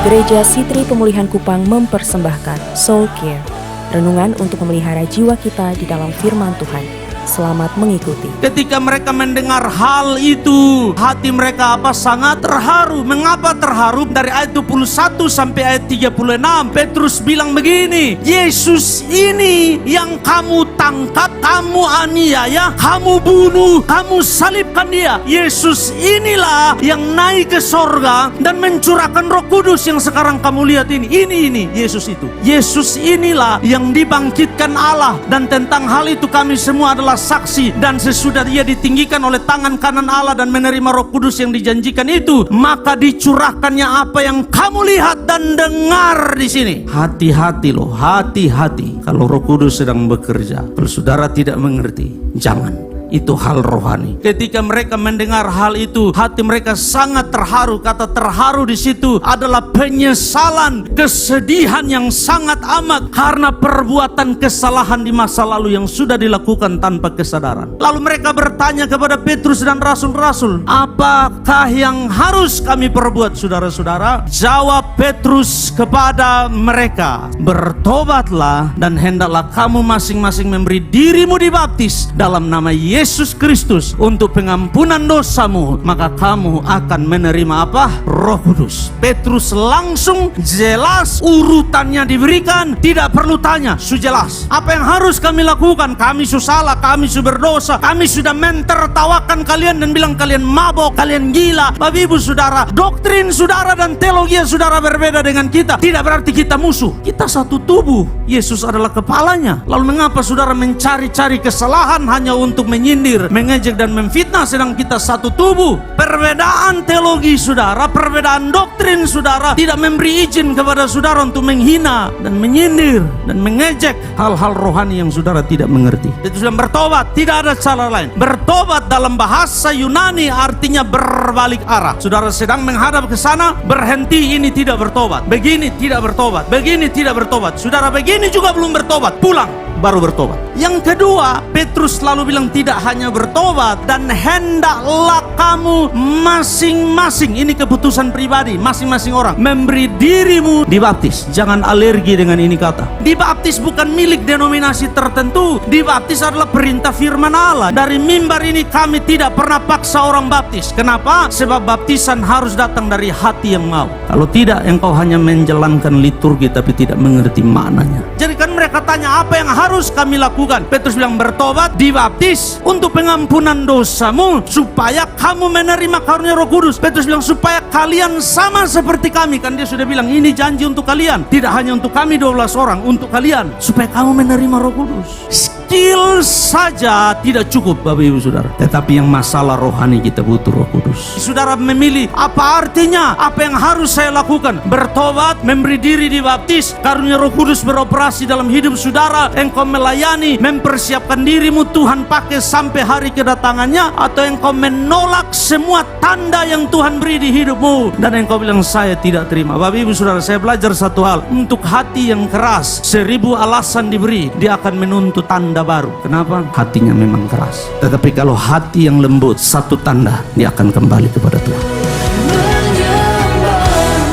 Gereja Sitri Pemulihan Kupang mempersembahkan Soul Care, renungan untuk memelihara jiwa kita di dalam firman Tuhan. Selamat mengikuti. Ketika mereka mendengar hal itu, hati mereka sangat terharu. Mengapa terharu? Dari ayat 21 sampai ayat 36, Petrus bilang begini, Yesus ini yang kamu tangkap, kamu aniaya, kamu bunuh, kamu salibkan dia. Yesus inilah yang naik ke sorga dan mencurahkan Roh Kudus yang sekarang kamu lihat ini. Ini Yesus itu. Yesus inilah yang dibangkitkan Allah, dan tentang hal itu kami semua adalah saksi. Dan sesudah dia ditinggikan oleh tangan kanan Allah dan menerima Roh Kudus yang dijanjikan itu, maka dicurahkannya apa yang kamu lihat dan dengar di sini. Hati-hati loh, hati-hati kalau Roh Kudus sedang bekerja. Kalau saudara tidak mengerti, jangan. Itu hal rohani. Ketika mereka mendengar hal itu, hati mereka sangat terharu. Kata terharu di situ adalah penyesalan, kesedihan yang sangat amat karena perbuatan kesalahan di masa lalu yang sudah dilakukan tanpa kesadaran. Lalu mereka bertanya kepada Petrus dan rasul-rasul, apakah yang harus kami perbuat, saudara-saudara? Jawab Petrus kepada mereka, bertobatlah dan hendaklah kamu masing-masing memberi dirimu dibaptis dalam nama Yesus Kristus untuk pengampunan dosamu, maka kamu akan menerima apa? Roh Kudus. Petrus langsung jelas urutannya diberikan, tidak perlu tanya, sujelas. Apa yang harus kami lakukan? Kami salah, kami berdosa, kami sudah mentertawakan kalian dan bilang kalian mabok, kalian gila. Bapak Ibu Saudara, doktrin saudara dan teologi saudara berbeda dengan kita, tidak berarti kita musuh. Kita satu tubuh, Yesus adalah kepalanya. Lalu mengapa saudara mencari-cari kesalahan hanya untuk menyindir, mengejek dan memfitnah, sedang kita satu tubuh? Perbedaan teologi saudara, perbedaan doktrin saudara tidak memberi izin kepada saudara untuk menghina dan menyindir dan mengejek hal-hal rohani yang saudara tidak mengerti. Itu sudah bertobat, tidak ada cara lain. Bertobat dalam bahasa Yunani artinya berbalik arah. Saudara sedang menghadap ke sana, berhenti, ini tidak bertobat. Begini tidak bertobat, begini tidak bertobat. Saudara begini juga belum bertobat, pulang baru bertobat. Yang kedua, Petrus selalu bilang tidak hanya bertobat, dan hendaklah kamu masing-masing, ini keputusan pribadi masing-masing orang, memberi dirimu dibaptis. Jangan alergi dengan ini kata. Dibaptis bukan milik denominasi tertentu. Dibaptis adalah perintah firman Allah. Dari mimbar ini kami tidak pernah paksa orang baptis. Kenapa? Sebab baptisan harus datang dari hati yang mau. Kalau tidak, engkau hanya menjalankan liturgi tapi tidak mengerti maknanya. Jadi kan mereka tanya, apa yang harus kami lakukan? Petrus bilang bertobat, dibaptis untuk pengampunan dosamu, supaya kamu menerima karunia Roh Kudus. Petrus bilang supaya kalian sama seperti kami. Kan dia sudah bilang ini janji untuk kalian, tidak hanya untuk kami 12 orang, untuk kalian, supaya kamu menerima Roh Kudus. Skill saja tidak cukup Bapak Ibu Saudara, tetapi yang masalah rohani kita butuh Roh Kudus. Saudara memilih, apa artinya? Apa yang harus saya lakukan? Bertobat, memberi diri dibaptis, karunia Roh Kudus beroperasi dalam hidup saudara, engkau melayani, mempersiapkan dirimu Tuhan pakai sampai hari kedatangannya, atau engkau menolak semua tanda yang Tuhan beri di hidupmu dan engkau bilang saya tidak terima. Bapak Ibu Saudara, saya belajar satu hal, untuk hati yang keras 1000 alasan diberi, dia akan menuntut tanda baru. Kenapa? Hatinya memang keras. Tetapi kalau hati yang lembut, satu tanda, dia akan kembali kepada Tuhan.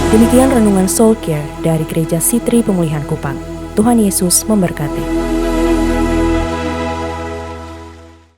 Demikian renungan Soul Care dari Gereja Sitri Pemulihan Kupang. Tuhan Yesus memberkati.